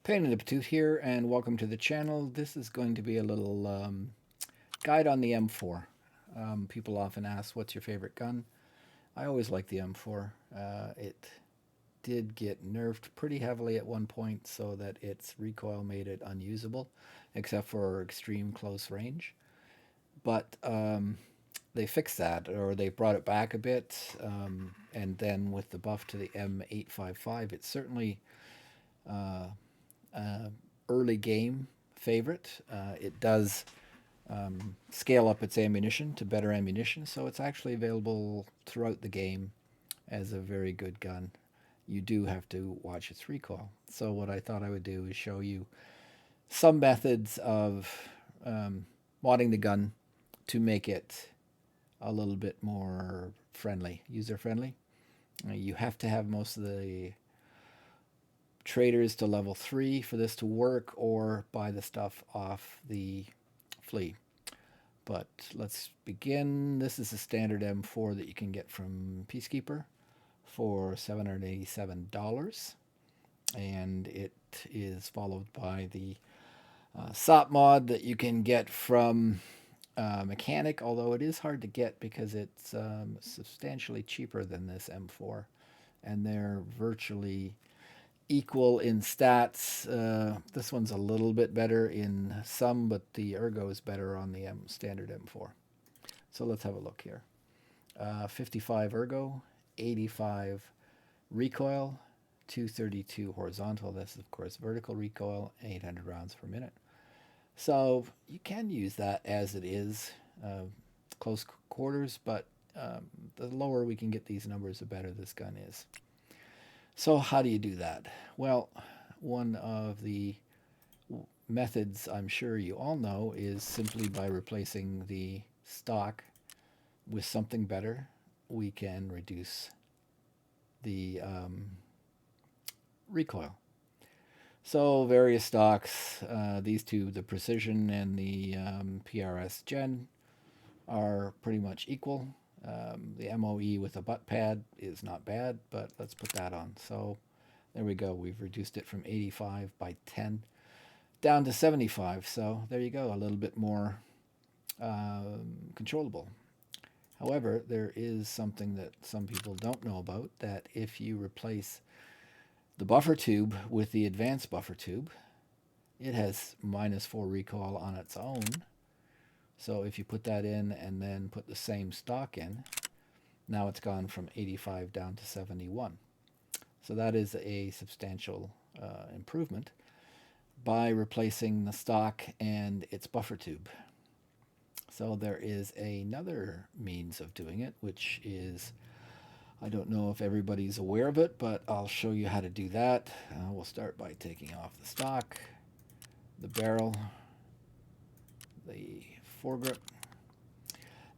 Pain in the Patooth here, and welcome to the channel. This is going to be a little guide on the M4. People often ask, what's your favorite gun? I always like the M4. It did get nerfed pretty heavily at one point so that its recoil made it unusable, except for extreme close range. But they fixed that, or they brought it back a bit, and then with the buff to the M855, it's certainly uh, uh, early game favorite. It does scale up its ammunition to better ammunition, so it's actually available throughout the game as a very good gun. You do have to watch its recoil. So what I thought I would do is show you some methods of modding the gun to make it a little bit more friendly, user friendly. You have to have most of the traders to level 3 for this to work, or buy the stuff off the flea. But let's begin. This is a standard M4 that you can get from Peacekeeper for $787. And it is followed by the SOP mod that you can get from Mechanic, although it is hard to get because it's substantially cheaper than this M4. And they're virtually equal in stats. This one's a little bit better in some, but the ergo is better on the standard M4. So let's have a look here. 55 ergo, 85 recoil, 232 horizontal. This is, of course, vertical recoil, 800 rounds per minute. So you can use that as it is, close quarters, but the lower we can get these numbers, the better this gun is. So how do you do that? Well, one of the methods I'm sure you all know is simply by replacing the stock with something better. We can reduce the recoil. So various stocks, these two, the Precision and the PRS Gen, are pretty much equal. The MOE with a butt pad is not bad, but let's put that on. So there we go. We've reduced it from 85 by 10 down to 75. So there you go, a little bit more controllable. However, there is something that some people don't know about, that if you replace the buffer tube with the advanced buffer tube, it has -4 recoil on its own. So if you put that in and then put the same stock in, now it's gone from 85 down to 71. So that is a substantial improvement by replacing the stock and its buffer tube. So there is another means of doing it, which is, I don't know if everybody's aware of it, but I'll show you how to do that. We'll start by taking off the stock, the barrel, the foregrip.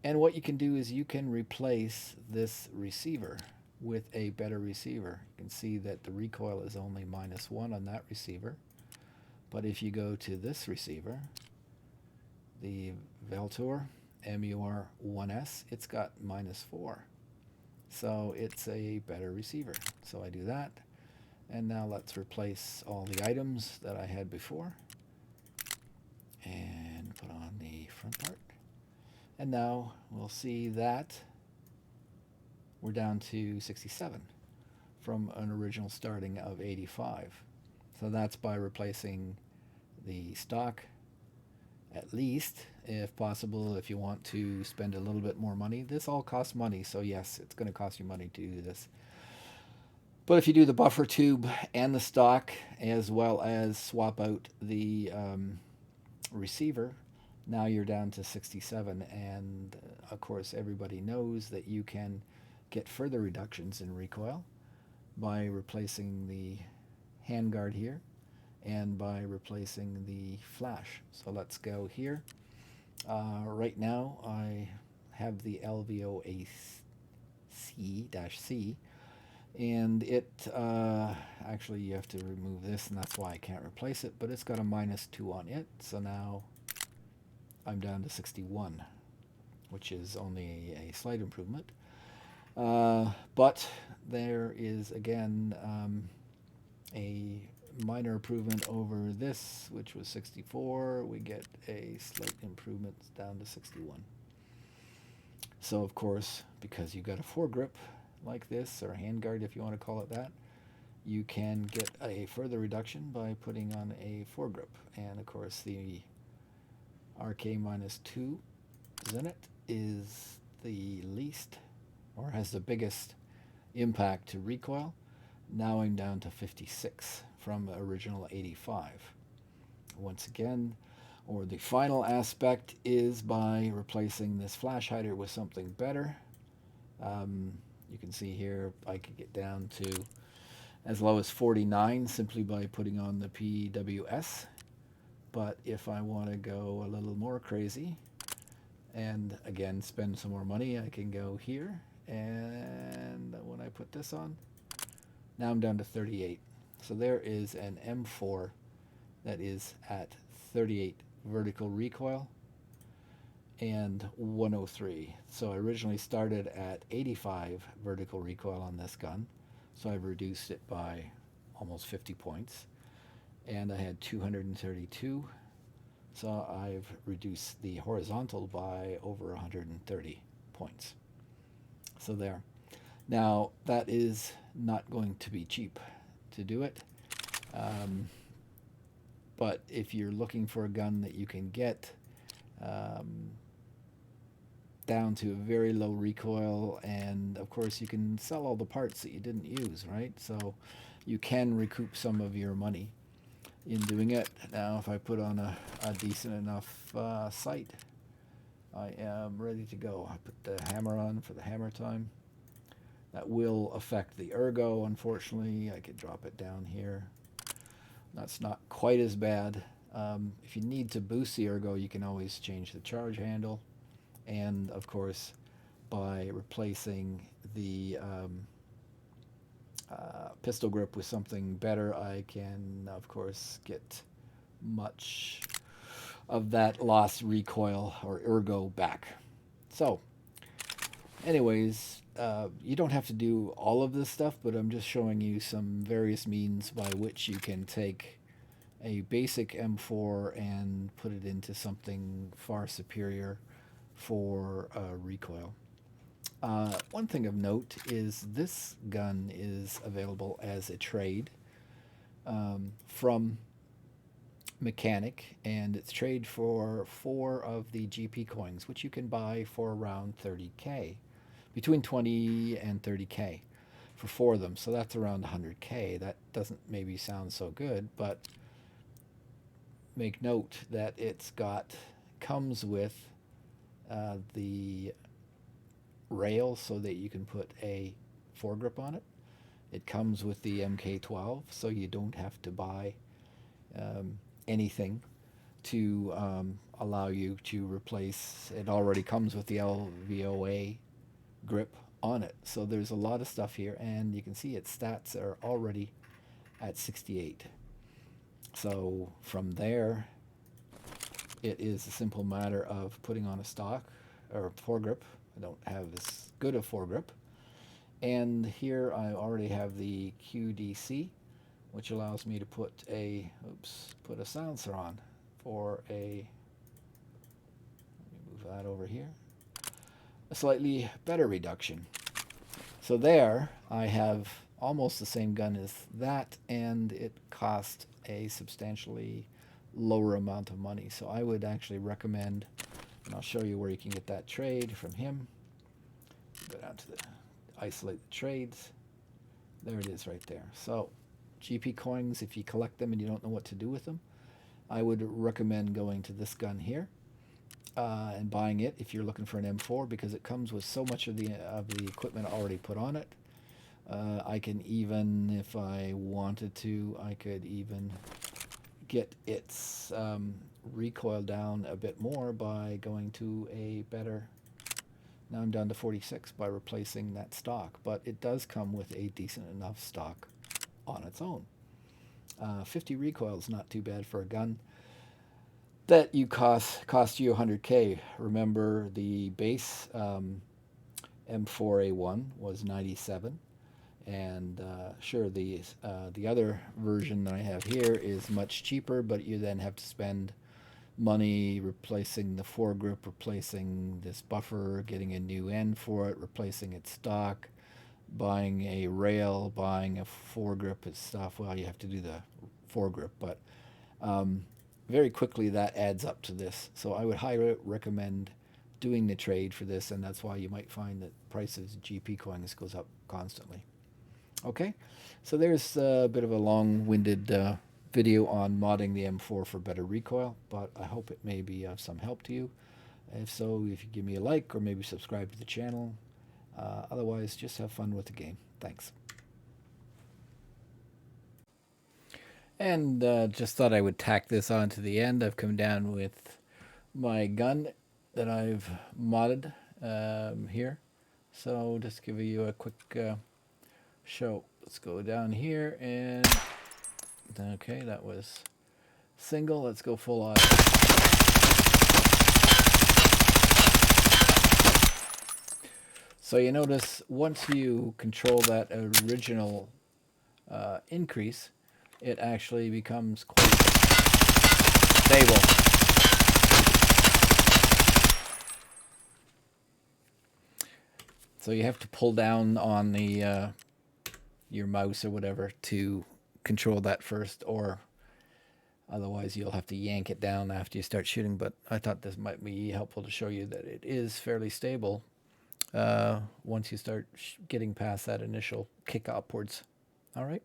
And what you can do is you can replace this receiver with a better receiver. You can see that the recoil is only -1 on that receiver. But if you go to this receiver, the Veltor MUR1S, it's got -4. So it's a better receiver. So I do that. And now let's replace all the items that I had before. And put on the front part. And now we'll see that we're down to 67 from an original starting of 85. So that's by replacing the stock, at least, if possible. If you want to spend a little bit more money, this all costs money, so yes, it's going to cost you money to do this. But if you do the buffer tube and the stock, as well as swap out the receiver, now you're down to 67. And of course, everybody knows that you can get further reductions in recoil by replacing the handguard here and by replacing the flash. So let's go here. Right now I have the LVO-AC-C, and it actually, you have to remove this, and that's why I can't replace it, but it's got a -2 on it. So now I'm down to 61, which is only a slight improvement. But there is, again, a minor improvement over this, which was 64. We get a slight improvement down to 61. So of course, because you've got a foregrip like this, or a handguard if you want to call it that, you can get a further reduction by putting on a foregrip. And of course the RK-2 Zenit is the least, or has the biggest impact to recoil. Now I'm down to 56 from original 85. Once again, or the final aspect is by replacing this flash hider with something better. You can see here I could get down to as low as 49 simply by putting on the PWS. But if I want to go a little more crazy and again spend some more money, I can go here, and when I put this on, now I'm down to 38. So there is an M4 that is at 38 vertical recoil and 103. So I originally started at 85 vertical recoil on this gun, so I've reduced it by almost 50 points, and I had 232, so I've reduced the horizontal by over 130 points. So there. Now that is not going to be cheap to do it, but if you're looking for a gun that you can get down to a very low recoil, and of course you can sell all the parts that you didn't use, right? So you can recoup some of your money in doing it. Now if I put on a decent enough sight, I am ready to go. I put the hammer on for the hammer time. That will affect the ergo, unfortunately. I could drop it down here. That's not quite as bad. If you need to boost the ergo, you can always change the charge handle. And of course, by replacing the pistol grip with something better, I can of course get much of that lost recoil or ergo back. So anyways, you don't have to do all of this stuff, but I'm just showing you some various means by which you can take a basic M4 and put it into something far superior for recoil. One thing of note is this gun is available as a trade from Mechanic, and it's trade for 4 of the GP coins, which you can buy for around 30k, between 20 and 30k for 4 of them. So that's around 100k. That doesn't maybe sound so good, but make note that it's comes with the rail so that you can put a foregrip on it. It comes with the MK12, so you don't have to buy anything to allow you to replace. It already comes with the LVOA grip on it. So there's a lot of stuff here, and you can see its stats are already at 68. So from there, it is a simple matter of putting on a stock or a foregrip. I don't have as good a foregrip. And here I already have the QDC, which allows me to put a silencer on for let me move that over here, a slightly better reduction. So there I have almost the same gun as that, and it cost a substantially lower amount of money. So I would actually recommend, and I'll show you where you can get that trade from him. Go down to isolate the trades. There it is right there. So GP coins, if you collect them and you don't know what to do with them, I would recommend going to this gun here and buying it if you're looking for an M4, because it comes with so much of the equipment already put on it. I can even, if I wanted to, I could even get its recoil down a bit more by going to a better. Now I'm down to 46 by replacing that stock, but it does come with a decent enough stock on its own. 50 recoil is not too bad for a gun that you cost you 100k. Remember, the base M4A1 was 97, And sure, the other version that I have here is much cheaper, but you then have to spend money replacing the foregrip, replacing this buffer, getting a new end for it, replacing its stock, buying a rail, buying a foregrip and stuff. Well, you have to do the foregrip, but very quickly that adds up to this. So I would highly recommend doing the trade for this, and that's why you might find that prices of GP coins goes up constantly. Okay, so there's a bit of a long-winded video on modding the M4 for better recoil, but I hope it may be of some help to you. If so, if you give me a like or maybe subscribe to the channel. Otherwise, just have fun with the game. Thanks. And just thought I would tack this on to the end. I've come down with my gun that I've modded here. So just give you a quick show. Let's go down here and okay, that was single. Let's go full auto. So you notice once you control that original increase, it actually becomes quite stable. So you have to pull down on the your mouse or whatever to control that first, or otherwise you'll have to yank it down after you start shooting. But I thought this might be helpful to show you that it is fairly stable once you start getting past that initial kick upwards. All right.